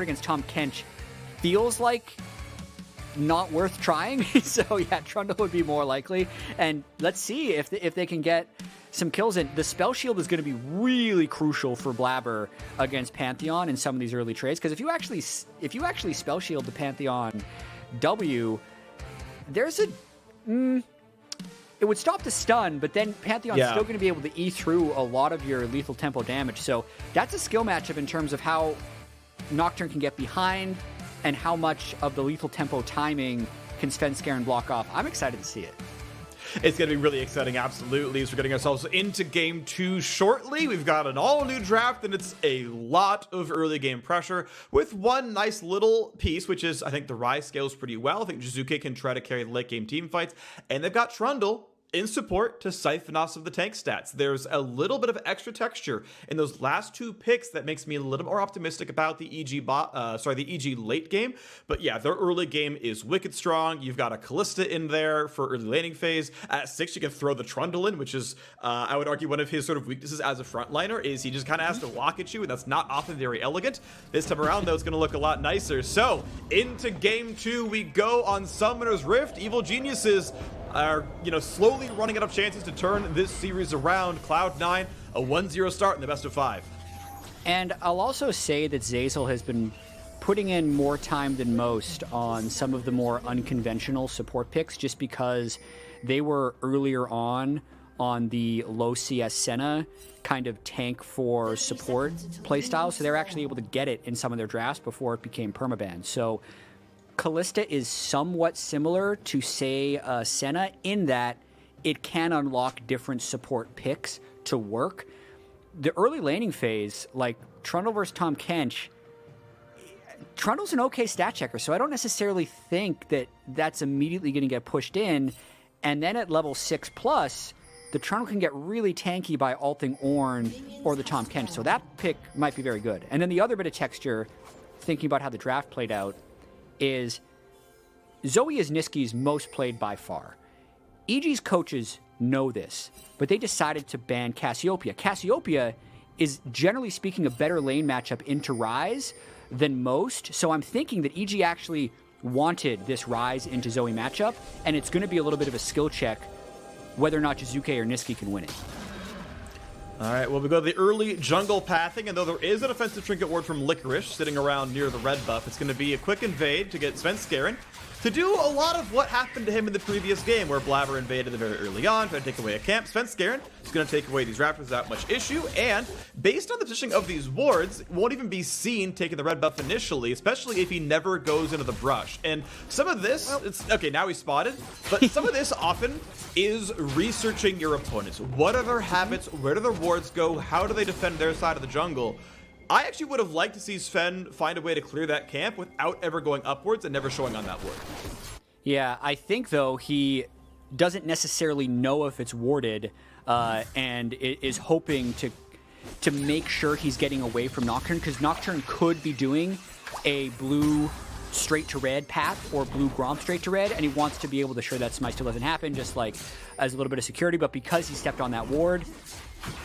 against Tahm Kench feels like not worth trying. So yeah, Trundle would be more likely. And let's see if they can get some kills in. The spell shield is going to be really crucial for Blaber against Pantheon in some of these early trades, because if you actually spell shield the Pantheon W, there's a it would stop the stun, but then Pantheon's still going to be able to E through a lot of your lethal tempo damage. So that's a skill matchup in terms of how Nocturne can get behind and how much of the lethal tempo timing can Svenskeren block off. I'm excited to see it. It's going to be really exciting, absolutely, as we're getting ourselves into Game 2 shortly. We've got an all-new draft, and it's a lot of early game pressure, with one nice little piece, which is, I think, the Ryze scales pretty well. I think Jiizuke can try to carry the late-game team fights, and they've got Trundle in support to siphon off of the tank stats. There's a little bit of extra texture in those last two picks that makes me a little more optimistic about the EG late game. But yeah, their early game is wicked strong. You've got a Kalista in there for early laning phase. At 6, you can throw the Trundle in, which is, I would argue, one of his sort of weaknesses as a frontliner, is he just kind of has to walk at you, and that's not often very elegant. This time around, though, it's going to look a lot nicer. So, into Game 2 we go on Summoner's Rift. Evil Geniuses are, slowly running out of chances to turn this series around. Cloud9, a 1-0 start in the best of 5. And I'll also say that Zeyzal has been putting in more time than most on some of the more unconventional support picks, just because they were earlier on the low CS Senna kind of tank for support playstyle, so they're actually able to get it in some of their drafts before it became permaban. So Kalista is somewhat similar to, say, Senna in that it can unlock different support picks to work. The early laning phase, like Trundle versus Tahm Kench, Trundle's an okay stat checker, so I don't necessarily think that that's immediately going to get pushed in. And then at level 6+, the Trundle can get really tanky by ulting Ornn or the Tahm Kench, so that pick might be very good. And then the other bit of texture, thinking about how the draft played out, is Zoe is Nisqy's most played by far. EG's coaches know this, but they decided to ban Cassiopeia. Cassiopeia is, generally speaking, a better lane matchup into Ryze than most, so I'm thinking that EG actually wanted this Ryze into Zoe matchup, and it's going to be a little bit of a skill check whether or not Jiizuke or Nisqy can win it. All right, well, we go to the early jungle pathing, and though there is an offensive trinket ward from Licorice sitting around near the red buff, it's going to be a quick invade to get Svenskeren to do a lot of what happened to him in the previous game, where Blaber invaded very early on, trying to take away a camp. Svenskeren is going to take away these raptors without much issue, and based on the positioning of these wards, won't even be seen taking the red buff initially, especially if he never goes into the brush. And some of this, it's okay, now he's spotted, but some of this often is researching your opponents. What are their habits? Where do their wards go? How do they defend their side of the jungle? I actually would have liked to see Sven find a way to clear that camp without ever going upwards and never showing on that ward. Yeah, I think, though, he doesn't necessarily know if it's warded and is hoping to make sure he's getting away from Nocturne, because Nocturne could be doing a blue straight to red path or blue Gromp straight to red, and he wants to be able to sure that smite still doesn't happen, just like as a little bit of security. But because he stepped on that ward,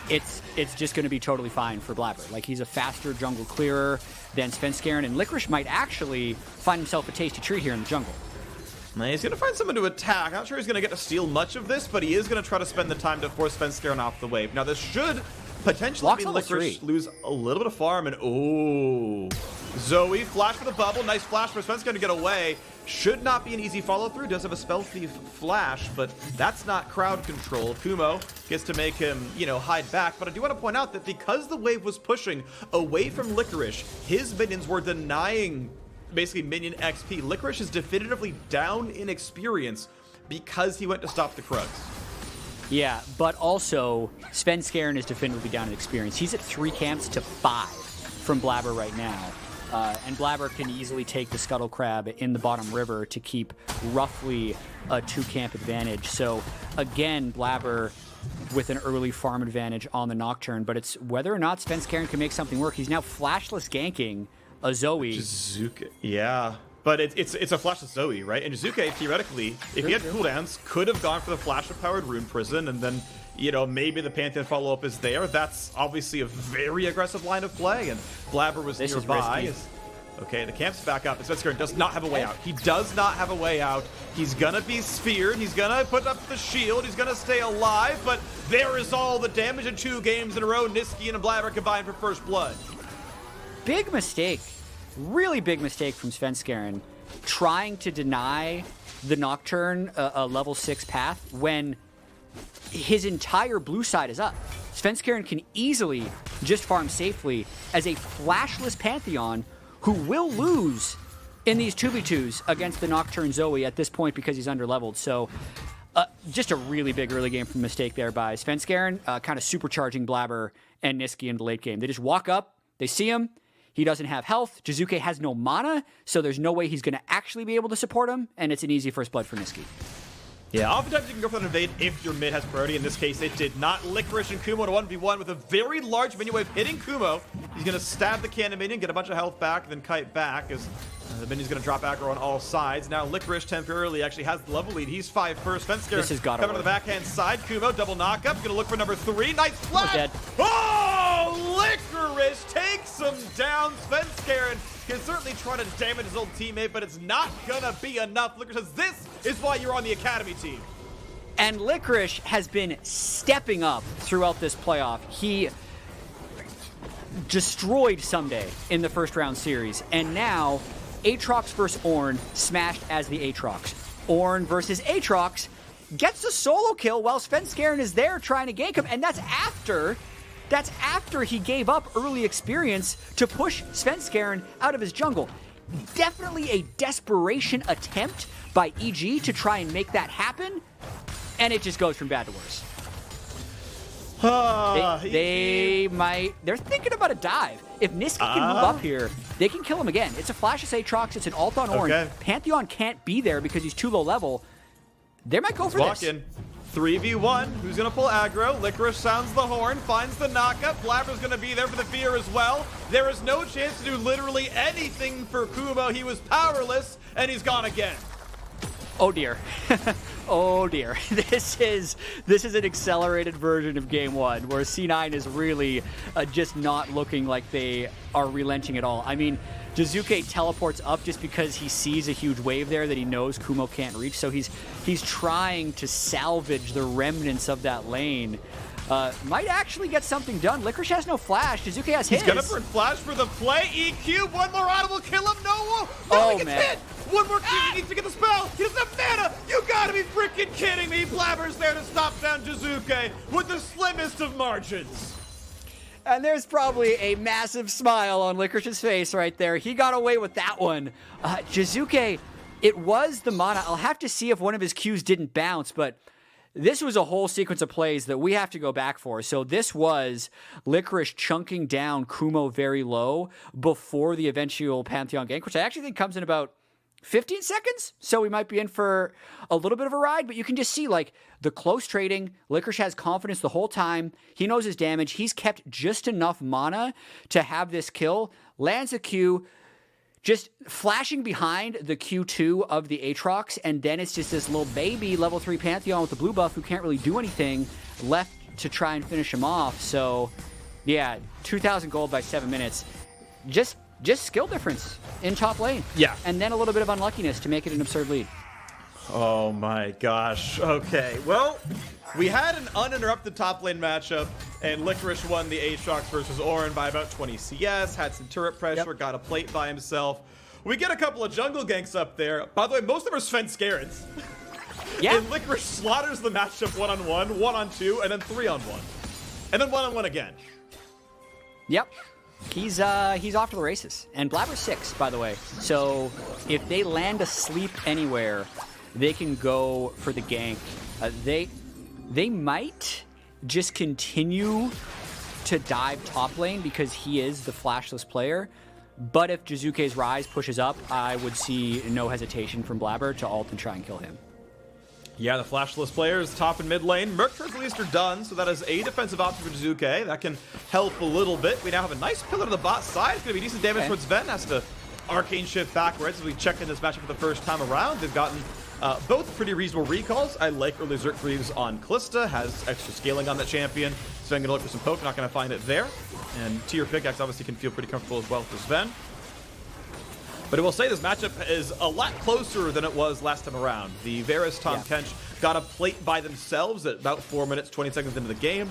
it's just going to be totally fine for Blaber. Like, he's a faster jungle clearer than Svenskeren, and Licorice might actually find himself a tasty treat here in the jungle. He's going to find someone to attack. I'm not sure he's going to get to steal much of this, but he is going to try to spend the time to force Svenskeren off the wave. Now, this should potentially mean Licorice lose a little bit of farm, and oh, Zoe, flash for the bubble. Nice flash for Svenskeren to get away. Should not be an easy follow-through. Does have a Spell Thief flash, but that's not crowd control. Kumo gets to make him, hide back. But I do want to point out that because the wave was pushing away from Licorice, his minions were denying basically minion XP. Licorice is definitively down in experience because he went to stop the Krugs. Yeah, but also Svenskeren is definitively down in experience. He's at 3 camps to 5 from Blaber right now. And Blaber can easily take the Scuttle Crab in the bottom river to keep roughly a 2-camp advantage. So again, Blaber with an early farm advantage on the Nocturne, but it's whether or not Svenskeren can make something work. He's now flashless ganking a Zoe. Jiizuke, yeah. But it's a flashless Zoe, right? And Jiizuke, theoretically, if he had cooldowns, could have gone for the flash-powered Rune Prison, and then, maybe the Pantheon follow-up is there. That's obviously a very aggressive line of play, and Blaber was nearby. Okay, the camp's back up. Svenskeren does not have a way out. He does not have a way out. He's gonna be speared. He's gonna put up the shield. He's gonna stay alive, but there is all the damage in 2 games in a row. Nisqy and Blaber combined for first blood. Big mistake. Really big mistake from Svenskeren. Trying to deny the Nocturne a level 6 path when his entire blue side is up. Svenskeren can easily just farm safely as a flashless Pantheon who will lose in these 2v2s against the Nocturne Zoe at this point because he's underleveled. So just a really big early game from mistake there by Svenskeren, kind of supercharging Blaber and Nisqy in the late game. They just walk up, they see him, he doesn't have health, Jiizuke has no mana, so there's no way he's going to actually be able to support him, and it's an easy first blood for Nisqy. Yeah, oftentimes you can go for an invade if your mid has priority. In this case, it did not. Licorice and Kumo to 1v1 with a very large minion wave hitting Kumo. He's going to stab the cannon minion, get a bunch of health back, then kite back as the minion's going to drop aggro on all sides. Now Licorice temporarily actually has the level lead. He's 5 first. Svenskeren coming to the backhand side. Kumo double knockup. Going to look for number 3. Nice flash. Oh, Licorice takes him down. Svenskeren can certainly try to damage his old teammate, but it's not gonna be enough. Licorice says, this is why you're on the Academy team. And Licorice has been stepping up throughout this playoff. He destroyed Someday in the first round series, and now Aatrox versus Ornn smashed as the Aatrox. Ornn versus Aatrox gets a solo kill while Svenskeren is there trying to gank him, and that's after he gave up early experience to push Svenskeren out of his jungle. Definitely a desperation attempt by EG to try and make that happen, and it just goes from bad to worse. They're thinking about a dive. If Nisqy can move up here, they can kill him again. It's a flash of Aatrox, it's an ult on Ornn. Okay. Pantheon can't be there because he's too low level. They might go for Vulcan. 3v1. Who's going to pull aggro? Licorice sounds the horn, finds the knockup. Blaber's going to be there for the fear as well. There is no chance to do literally anything for Kumo. He was powerless, and he's gone again. Oh dear. Oh dear. This is an accelerated version of game 1 where C9 is really just not looking like they are relenting at all. I mean, Jiizuke teleports up just because he sees a huge wave there that he knows Kumo can't reach, so he's trying to salvage the remnants of that lane. Might actually get something done. Licorice has no flash. Jiizuke has his. He's gonna burn flash for the play. EQ, one more audible kill him. No, oh, he gets man. hit. One more kill. He needs to get the spell. He doesn't have mana. You gotta be freaking kidding me. Blaber's there to stop down Jiizuke with the slimmest of margins. And there's probably a massive smile on Licorice's face right there. He got away with that one. Jiizuke, it was the mana. I'll have to see if one of his Qs didn't bounce, but this was a whole sequence of plays that we have to go back for. So this was Licorice chunking down Kumo very low before the eventual Pantheon gank, which I actually think comes in about 15 seconds, so we might be in for a little bit of a ride, but you can just see, like, the close trading. Licorice has confidence the whole time. He knows his damage. He's kept just enough mana to have this kill. Lands a Q, just flashing behind the Q2 of the Aatrox, and then it's just this little baby level 3 Pantheon with the blue buff who can't really do anything left to try and finish him off. So, yeah, 2,000 gold by 7 minutes. Just skill difference in top lane. Yeah. And then a little bit of unluckiness to make it an absurd lead. Oh my gosh. Okay, well, we had an uninterrupted top lane matchup, and Licorice won the Aatrox versus Ornn by about 20 CS, had some turret pressure, got a plate by himself. We get a couple of jungle ganks up there. By the way, most of them are Svenskeren's. Yeah. And Licorice slaughters the matchup 1-on-1, 1-on-2, and then 3-on-1. And then 1-on-1 again. Yep. He's off to the races. And Blaber's 6, by the way. So if they land asleep anywhere, they can go for the gank. They might just continue to dive top lane because he is the flashless player. But if Jiizuke's Ryze pushes up, I would see no hesitation from Blaber to ult and try and kill him. Yeah, the flashless players top and mid lane. Merc turrets at least are done, so that is a defensive option for Jiizuke. That can help a little bit. We now have a nice pillar to the bot side. It's going to be decent damage towards Zven. Has to arcane shift backwards as we check in this matchup for the first time around. They've gotten both pretty reasonable recalls. I like early Zerk Greaves on Kalista. Has extra scaling on that champion. Zven going to look for some poke. Not going to find it there. And tier pickaxe obviously can feel pretty comfortable as well for Zven. But I will say this matchup is a lot closer than it was last time around. The Varus Tahm Kench got a plate by themselves at about 4 minutes, 20 seconds into the game.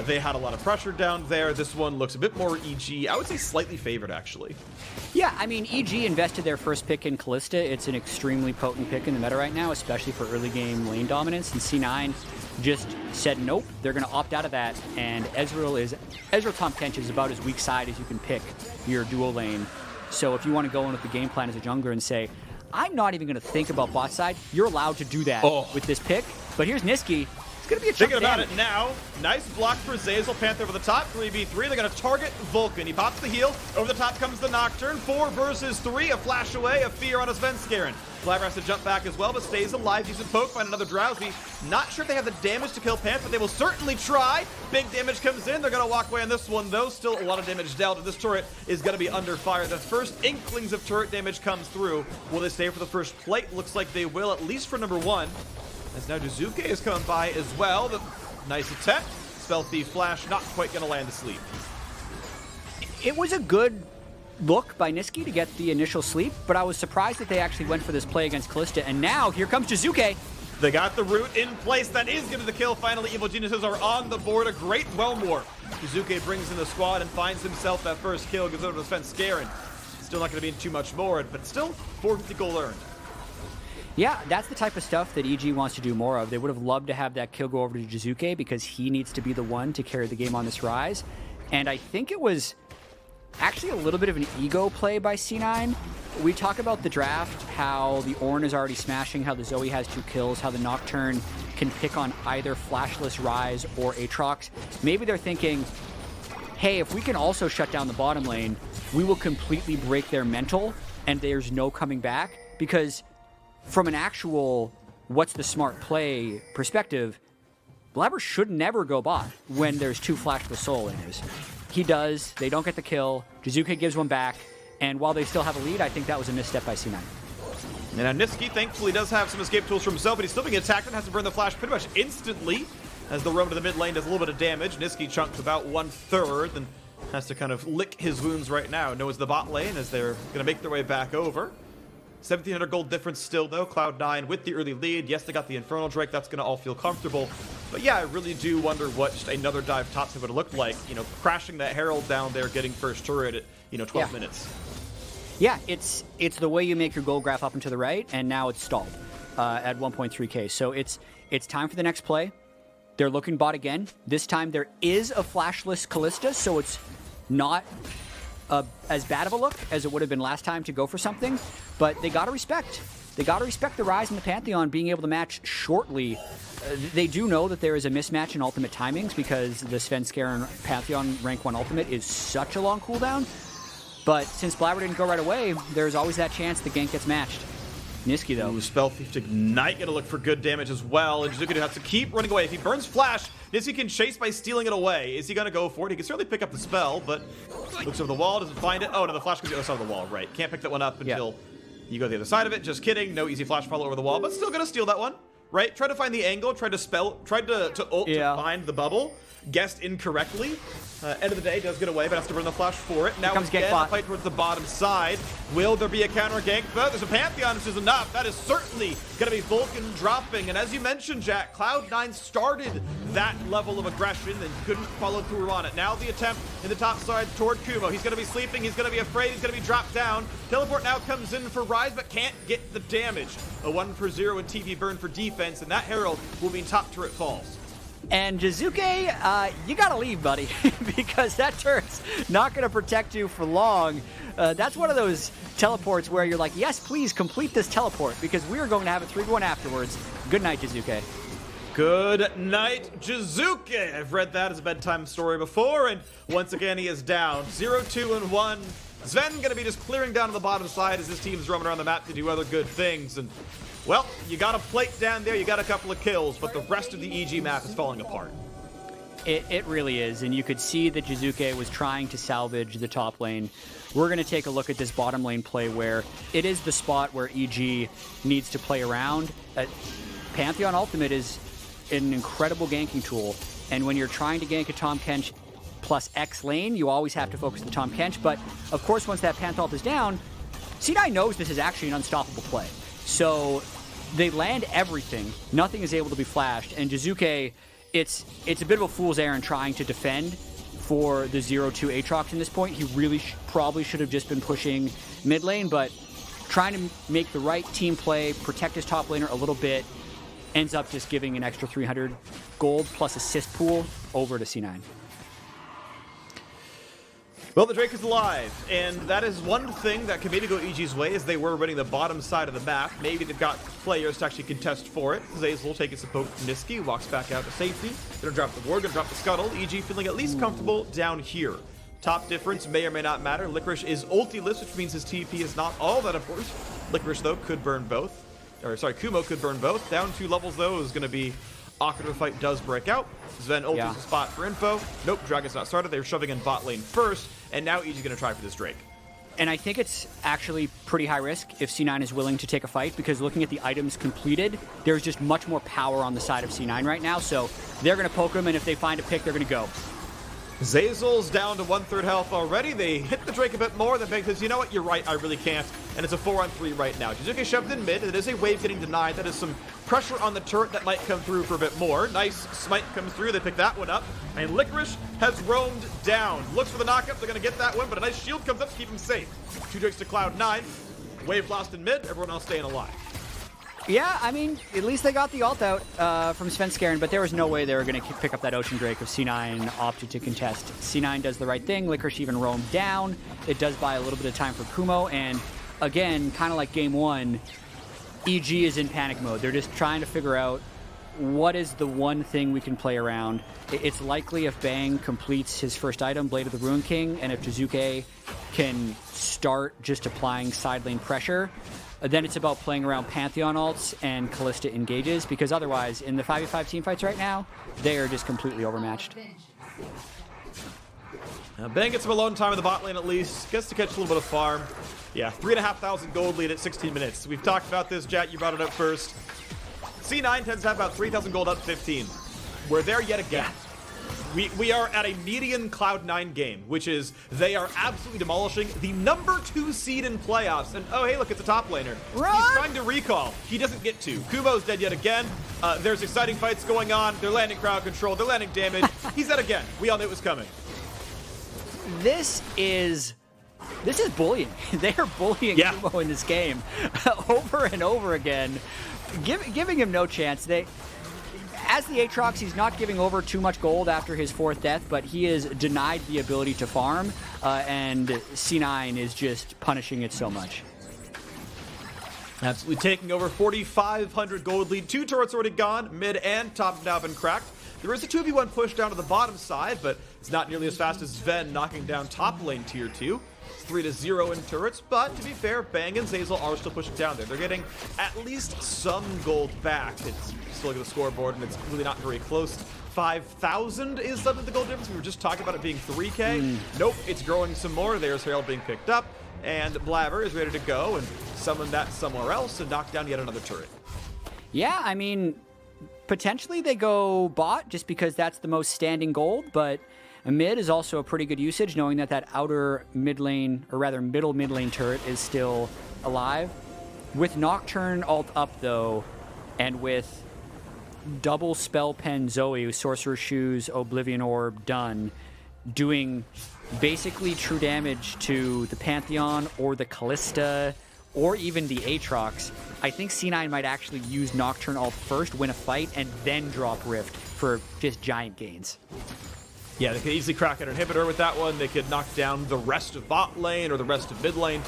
They had a lot of pressure down there. This one looks a bit more EG. I would say slightly favored, actually. Yeah, I mean, EG invested their first pick in Kalista. It's an extremely potent pick in the meta right now, especially for early game lane dominance. And C9 just said nope, they're going to opt out of that. And Ezreal Tahm Kench is about as weak side as you can pick your dual lane. So if you want to go in with the game plan as a jungler and say, I'm not even going to think about bot side, you're allowed to do that with this pick. But here's Nisqy. It's going to be a Thinking about it now. Nice block for Zeyzal. Panther over the top. 3v3. They're going to target Vulcan. He pops the heal. Over the top comes the Nocturne. 4 versus 3. A flash away. A fear on a Svenskeren. Blaber has to jump back as well, but stays alive. Decent poke. Find another Drowsy. Not sure if they have the damage to kill Panther. They will certainly try. Big damage comes in. They're going to walk away on this one, though. Still a lot of damage dealt. And this turret is going to be under fire. The first inklings of turret damage comes through. Will they stay for the first plate? Looks like they will, at least for number 1. As now Jiizuke is coming by as well. The nice attempt. Spell Thief Flash not quite going to land asleep. It was a good look by Nisqy to get the initial sleep, but I was surprised that they actually went for this play against Kalista. And now here comes Jiizuke. They got the root in place. That is going to the kill. Finally, Evil Geniuses are on the board. A great Wellmore. Jiizuke brings in the squad and finds himself that first kill. Goes over to Svenskeren. Still not going to be in too much more, but still 450 gold earned. Yeah, that's the type of stuff that EG wants to do more of. They would have loved to have that kill go over to Jiizuke because he needs to be the one to carry the game on this Ryze. And I think it was actually a little bit of an ego play by C9. We talk about the draft, how the Ornn is already smashing, how the Zoe has 2 kills, how the Nocturne can pick on either flashless Ryze or Aatrox. Maybe they're thinking, hey, if we can also shut down the bottom lane, we will completely break their mental and there's no coming back. Because from an actual what's the smart play perspective, Blaber should never go bot when there's 2 flashless soul laners. He does, they don't get the kill, Jiizuke gives one back, and while they still have a lead, I think that was a misstep by C9. And now Nisqy thankfully does have some escape tools for himself, but he's still being attacked and has to burn the flash pretty much instantly as the roam to the mid lane does a little bit of damage. Nisqy chunks about 1/3 and has to kind of lick his wounds right now. Knows the bot lane as they're going to make their way back over. 1,700 gold difference still, though. Cloud9 with the early lead. Yes, they got the Infernal Drake. That's going to all feel comfortable. But yeah, I really do wonder what just another dive top would have looked like. You know, crashing that Herald down there, getting first turret at, 12 minutes. Yeah, it's the way you make your gold graph up and to the right, and now it's stalled at 1.3k. So it's time for the next play. They're looking bot again. This time there is a flashless Kalista, so it's not as bad of a look as it would have been last time to go for something, but they got to respect. They got to respect the Ryze and the Pantheon being able to match shortly. They do know that there is a mismatch in ultimate timings because the Svenskeren Pantheon rank 1 ultimate is such a long cooldown, but since Blaber didn't go right away, there's always that chance the gank gets matched. Nisqy, though. Spell Thief to Ignite, gonna look for good damage as well, and Jiizuke has to keep running away. If he burns Flash, Nisqy can chase by stealing it away. Is he gonna go for it? He can certainly pick up the spell, but looks over the wall, doesn't find it. Oh, no, the Flash goes to the other side of the wall, right. Can't pick that one up until you go to the other side of it. Just kidding. No easy Flash follow over the wall, but still gonna steal that one, right? Try to find the angle, tried to ult to find the bubble. Guessed incorrectly. End of the day, does get away, but has to burn the flash for it. Now again, a fight towards the bottom side. Will there be a counter gank? But there's a Pantheon, which is enough. That is certainly going to be Vulcan dropping. And as you mentioned, Jatt, Cloud9 started that level of aggression and couldn't follow through on it. Now the attempt in the top side toward Kumo. He's going to be sleeping. He's going to be afraid. He's going to be dropped down. Teleport now comes in for Ryze, but can't get the damage. A 1-for-0 and TV burn for defense, and that Herald will mean top turret falls. And Jiizuke, you gotta leave, buddy, because that turret's not gonna protect you for long. That's one of those teleports where you're like, yes, please complete this teleport, because we are going to have a 3-1 afterwards. Good night, Jiizuke. Good night, Jiizuke. I've read that as a bedtime story before, and once again, he is down. 0-2-1. Zven gonna be just clearing down to the bottom side as his team's roaming around the map to do other good things, and well, you got a plate down there, you got a couple of kills, but the rest of the EG map is falling apart. It really is, and you could see that Jiizuke was trying to salvage the top lane. We're going to take a look at this bottom lane play where it is the spot where EG needs to play around. Pantheon Ultimate is an incredible ganking tool, and when you're trying to gank a Tahm Kench plus X lane, you always have to focus the Tahm Kench, but of course once that Panth ult is down, C9 knows this is actually an unstoppable play. So they land everything. Nothing is able to be flashed. And Jiizuke, it's a bit of a fool's errand trying to defend for the 0-2 Aatrox in this point. He really probably should have just been pushing mid lane, but trying to make the right team play, protect his top laner a little bit, ends up just giving an extra 300 gold plus assist pool over to C9. Well, the Drake is alive, and that is one thing that can maybe go EG's way, as they were winning the bottom side of the map. Maybe they've got players to actually contest for it. Zeyzal taking some poke from Nisqy, walks back out to safety. Gonna drop the ward, gonna drop the scuttle. EG feeling at least comfortable down here. Top difference may or may not matter. Licorice is ulti-less, which means his TP is not all that important. Licorice, though, could burn both. Or, sorry, Kumo could burn both. Down 2 levels, though, is gonna be awkward if a fight does break out. Zven ultis a spot for info. Nope, Dragon's not started. They're shoving in bot lane first, and now EG's going to try for this Drake. And I think it's actually pretty high risk if C9 is willing to take a fight, because looking at the items completed, there's just much more power on the side of C9 right now, so they're going to poke him, and if they find a pick, they're going to go. Zeyzal's down to 1/3 health already. They hit the Drake a bit more. Then Bang says, you know what, you're right, I really can't. And it's a 4-on-3 right now. Jiizuke shoved in mid. It is a wave getting denied. That is some pressure on the turret that might come through for a bit more. Nice smite comes through. They pick that one up. And Licorice has roamed down. Looks for the knockup. They're going to get that one, but a nice shield comes up to keep him safe. 2 Drakes to Cloud9. Wave lost in mid. Everyone else staying alive. Yeah, I mean, at least they got the ult out from Svenskeren, but there was no way they were going to pick up that Ocean Drake if C9 opted to contest. C9 does the right thing. Licorice even roamed down. It does buy a little bit of time for Kumo, and again, kind of like game 1, EG is in panic mode. They're just trying to figure out what is the one thing we can play around. It's likely if Bang completes his first item, Blade of the Ruin King, and if Jiizuke can start just applying side lane pressure, then it's about playing around Pantheon ults and Kalista engages, because otherwise, in the 5v5 teamfights right now, they are just completely overmatched. Now Bang gets some alone time in the bot lane at least. Gets to catch a little bit of farm. Yeah, 3,500 gold lead at 16 minutes. We've talked about this, Jatt, you brought it up first. C9 tends to have about 3,000 gold up 15. We're there yet again. We are at a median Cloud9 game, which is they are absolutely demolishing the number 2 seed in playoffs. And oh, hey, look, it's a top laner. Run! He's trying to recall. He doesn't get to. Kumo's dead yet again. There's exciting fights going on. They're landing crowd control. They're landing damage. He's dead again. We all knew it was coming. This is bullying. They are bullying Kumo in this game over and over again, giving him no chance. As the Aatrox, he's not giving over too much gold after his 4th death, but he is denied the ability to farm, and C9 is just punishing it so much. Absolutely taking over 4,500 gold lead. 2 turrets already gone, mid and top now been cracked. There is a 2v1 push down to the bottom side, but it's not nearly as fast as Zven knocking down top lane tier 2. 3-0 in turrets, but to be fair, Bang and Zeyzal are still pushing down there. They're getting at least some gold back. It's just look at the scoreboard, and it's really not very close. 5,000 is something the gold difference. We were just talking about it being 3K. Nope, it's growing some more. There's Herald being picked up, and Blaber is ready to go and summon that somewhere else to knock down yet another turret. Yeah, I mean, potentially they go bot just because that's the most standing gold, but mid is also a pretty good usage, knowing that that outer mid lane, or rather middle mid lane turret is still alive. With Nocturne ult up, though, and with double Spell Pen Zoe, Sorcerer's Shoes, Oblivion Orb done, doing basically true damage to the Pantheon or the Kalista or even the Aatrox, I think C9 might actually use Nocturne ult first, win a fight, and then drop Rift for just giant gains. Yeah, they could easily crack an inhibitor with that one. They could knock down the rest of bot lane or the rest of mid lane.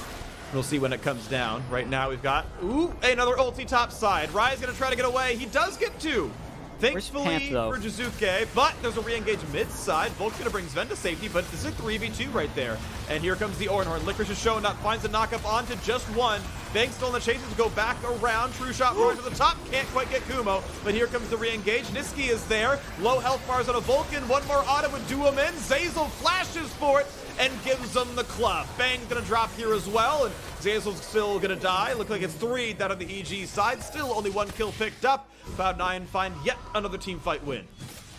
We'll see when it comes down. Right now we've got, another ulti top side. Ryze gonna try to get away. He does get 2. Thankfully for Jiizuke, but there's a re-engage mid-side. Vulcan gonna bring Zven to safety, but this is a 3v2 right there. And here comes the Ornn. Licorice is showing up, finds a knock-up onto just one. Bang still in the chases to go back around. True shot rolling to the top, can't quite get Kumo, but here comes the re-engage. Nisqy is there. Low health bars on a Vulcan. One more auto would do him in. Zeyzal flashes for it and gives them the club. Bang's gonna drop here as well, and Zeyzal's still gonna die. Look like it's 3 down on the EG side. Still only 1 kill picked up. Cloud9 find yet another team fight win.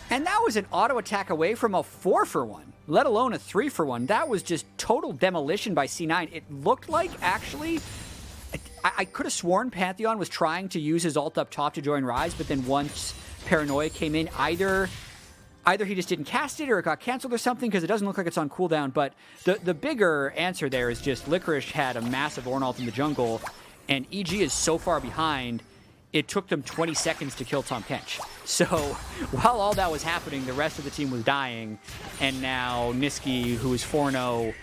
And that was an auto attack away from a 4-for-1. let alone a 3-for-1. That was just total demolition by C9. It looked like, actually, I could have sworn Pantheon was trying to use his ult up top to join Ryze, but then once Paranoia came in, either he just didn't cast it or it got canceled or something, because it doesn't look like it's on cooldown. But the bigger answer there is just Licorice had a massive Ornn ult in the jungle, and EG is so far behind, it took them 20 seconds to kill Tahm Kench. So while all that was happening, the rest of the team was dying, and now Nisqy, who is 4-0,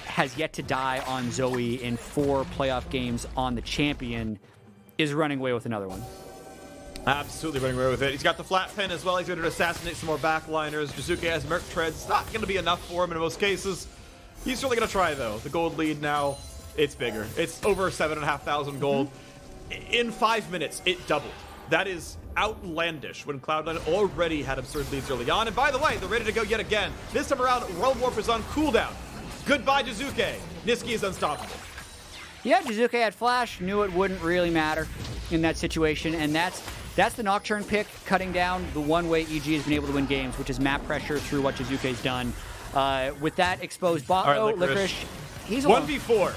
has yet to die on Zoe in 4 playoff games on the champion, is running away with another one. Absolutely running away with it. He's got the flat pen as well. He's going to assassinate some more backliners. Jiizuke has Merc Treads. Not going to be enough for him in most cases. He's really going to try, though. The gold lead now, it's bigger. It's over 7,500 gold. In 5 minutes, it doubled. That is outlandish when Cloud9 already had absurd leads early on. And by the way, they're ready to go yet again. This time around, World Warp is on cooldown. Goodbye, Jiizuke. Nisqy is unstoppable. Yeah, Jiizuke had flash, knew it wouldn't really matter in that situation, and that's the Nocturne pick, cutting down the one way EG has been able to win games, which is map pressure through what Jiizuke's done. With that exposed bot, all right, Licorice, he's 1v4.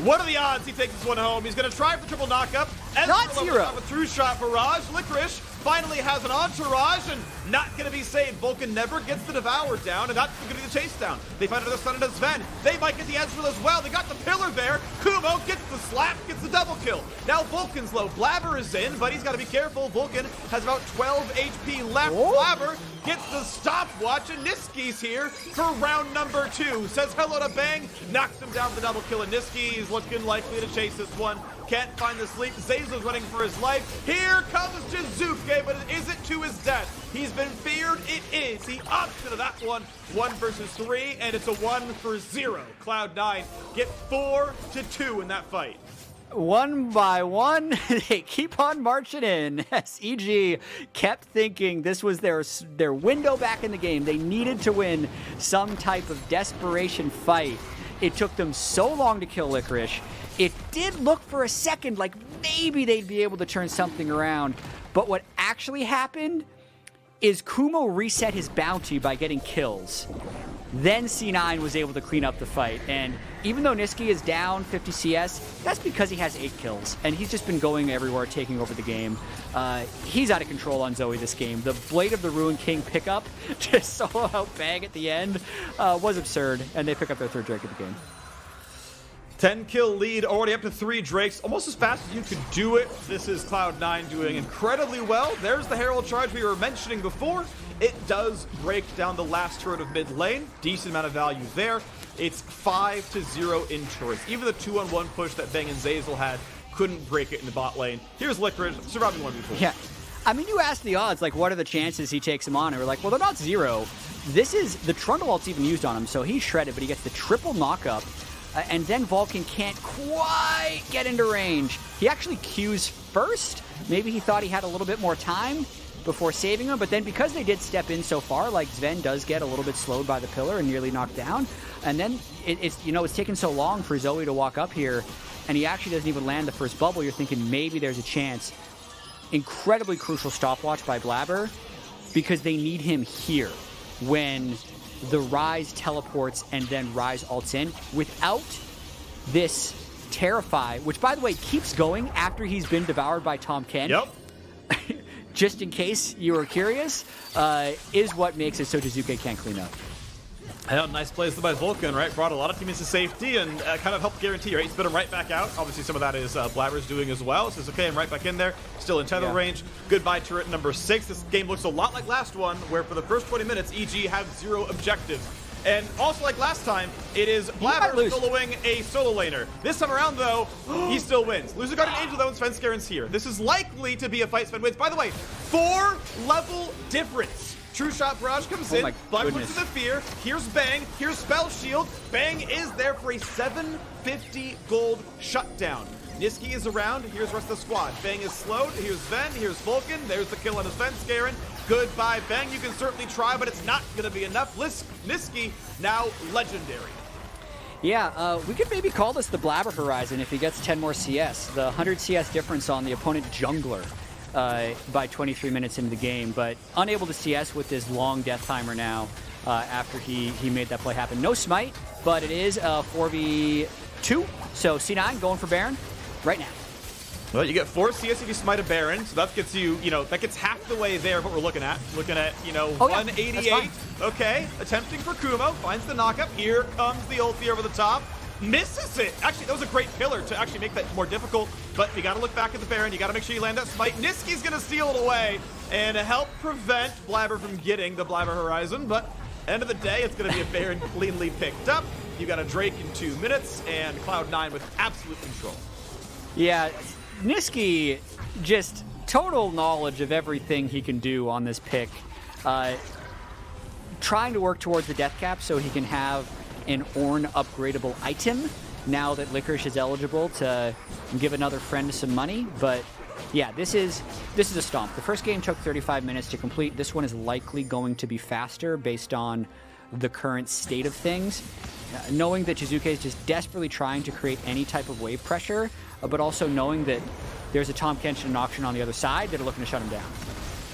What are the odds he takes this one home? He's going to try for triple knockup. Not zero. A through shot barrage. Licorice finally has an entourage and not going to be saved. Vulcan never gets the Devour down, and that's going to be the chase down. They find another stun into Zven. They might get the Ezreal as well. They got the pillar there. Kumo gets the slap, gets the double kill. Now Vulcan's low. Blaber is in, but he's got to be careful. Vulcan has about 12 HP left. Whoa. Blaber gets the stopwatch, and Nisqy's here for round number 2. Says hello to Bang, knocks him down for the double kill, and Nisqy is looking likely to chase this one. Can't find the sleep. Zeyzal's running for his life. Here comes Jiizuke, but is it to his death? He's been feared. It is. He opts into that one. 1 versus 3, and it's a 1-for-0. Cloud9 get 4-2 in that fight. One by one, they keep on marching in. EG kept thinking this was their window back in the game. They needed to win some type of desperation fight. It took them so long to kill Licorice. It did look for a second like maybe they'd be able to turn something around. But what actually happened is Kumo reset his bounty by getting kills. Then C9 was able to clean up the fight. And even though Nisqy is down 50 CS, that's because he has 8 kills. And he's just been going everywhere, taking over the game. He's out of control on Zoe this game. The Blade of the Ruined King pickup to solo out Bang at the end was absurd. And they pick up their 3rd Drake of the game. 10-kill lead, already up to 3 Drakes, almost as fast as you could do it. This is Cloud9 doing incredibly well. There's the Herald Charge we were mentioning before. It does break down the last turret of mid lane. Decent amount of value there. It's 5-0 in turrets. Even the 2-on-1 push that Bang and Zeyzal had couldn't break it in the bot lane. Here's Licorice, surviving 1v4. Yeah. I mean, you asked the odds, like, what are the chances he takes him on? And we're like, well, they're not 0. This is, the Trundle ult's even used on him, so he's shredded, but he gets the triple knockup. And then Vulcan can't quite get into range. He actually Qs first. Maybe he thought he had a little bit more time before saving him, but then because they did step in so far, like Zven does get a little bit slowed by the pillar and nearly knocked down. And then it's taken so long for Zoe to walk up here, and he actually doesn't even land the first bubble. You're thinking maybe there's a chance. Incredibly crucial stopwatch by Blaber, because they need him here when the Ryze teleports and then Ryze ults in. Without this Terrify, which by the way keeps going after he's been devoured by Tahm Kench. Yep. Just in case you were curious, is what makes it so Jiizuke can't clean up. Yeah, nice plays by Vulcan, right? Brought a lot of teammates to safety and kind of helped guarantee, right? He's been right back out. Obviously, some of that is Blaber's doing as well. Says, okay, I'm right back in there. Still in tether range. Goodbye, turret number 6. This game looks a lot like last one, where for the first 20 minutes, EG have 0 objectives. And also like last time, it is Blaber soloing a solo laner. This time around, though, he still wins. Losing got an Angel, though, and Svenskeren's here. This is likely to be a fight Sven wins. By the way, 4-level difference. True Shot Barrage comes in. Blaber puts in the fear. Here's Bang. Here's Spell Shield. Bang is there for a 750 gold shutdown. Nisqy is around. Here's the rest of the squad. Bang is slowed. Here's Zven. Here's Vulcan. There's the kill on the Svenskeren. Goodbye, Bang. You can certainly try, but it's not going to be enough. Nisqy now legendary. Yeah, we could maybe call this the Blaber Horizon if he gets 10 more CS. The 100 CS difference on the opponent jungler by 23 minutes into the game, but unable to CS with this long death timer now. after he made that play happen. No smite, but it is a 4v2. So C9 going for Baron right now. Well, you get 4 CS if you smite a Baron, so that gets you, that gets half the way there of what we're looking at. Looking at, 188. Okay, attempting for Kumo, finds the knockup. Here comes the ulti over the top. Misses it. Actually, that was a great pillar to actually make that more difficult, but you gotta look back at the Baron. You gotta make sure you land that smite. Nisqy's gonna steal it away and help prevent Blaber from getting the Blaber Horizon, but end of the day, it's gonna be a Baron cleanly picked up. You got a Drake in 2 minutes, and Cloud9 with absolute control. Yeah, Nisqy, just total knowledge of everything he can do on this pick. Trying to work towards the death cap so he can have an Ornn upgradable item now that Licorice is eligible to give another friend some money. But yeah, this is a stomp. The first game took 35 minutes to complete. This one is likely going to be faster based on the current state of things. Knowing that Jiizuke is just desperately trying to create any type of wave pressure, but also knowing that there's a Tahm Kench and a Nocturne on the other side that are looking to shut him down.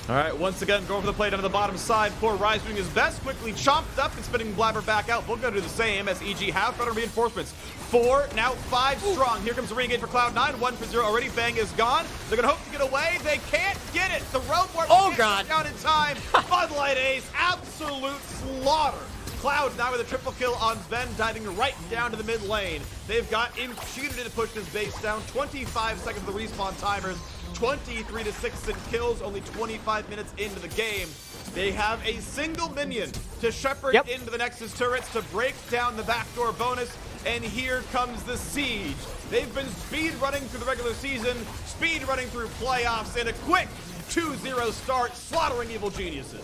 All right, once again, going for the play down to the bottom side. Poor Ryze doing his best, quickly chomped up and spinning Blaber back out. Vulcan do the same as EG have better reinforcements. 4, now 5 strong. Here comes the re-engage for Cloud9. 1 for 0 already. Bang is gone. They're going to hope to get away. They can't get it. The road warp down in time. Bud Light Ace, absolute slaughter. Cloud now with a triple kill on Zven, diving right down to the mid lane. They've got impunity to push this base down. 25 seconds of the respawn timers. 23 to 6 in kills, only 25 minutes into the game. They have a single minion to shepherd into the Nexus turrets to break down the backdoor bonus, and here comes the siege. They've been speed running through the regular season, speed running through playoffs, and a quick 2-0 start, slaughtering evil geniuses.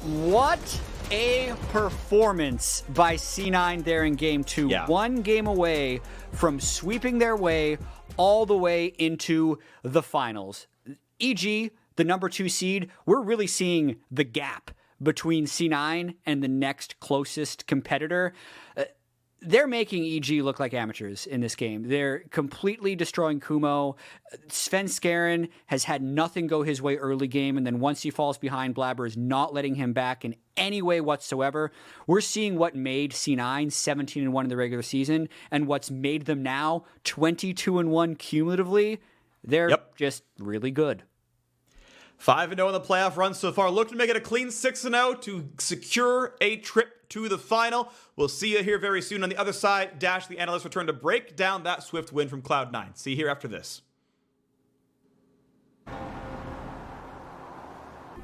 What a performance by C9 there in game 2. Yeah. 1 game away from sweeping their way all the way into the finals. EG, the number 2 seed, we're really seeing the gap between C9 and the next closest competitor. They're making EG look like amateurs in this game. They're completely destroying Kumo. Svenskeren has had nothing go his way early game, and then once he falls behind, Blaber is not letting him back in any way whatsoever. We're seeing what made C9 17-1 in the regular season, and what's made them now 22-1 cumulatively. They're just really good. 5-0 in the playoff run so far. Look to make it a clean 6-0 to secure a trip to the final. We'll see you here very soon. On the other side, Dash, the analyst, return to break down that swift win from Cloud9. See you here after this.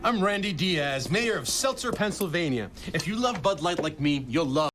I'm Randy Diaz, mayor of Seltzer, Pennsylvania. If you love Bud Light like me, you'll love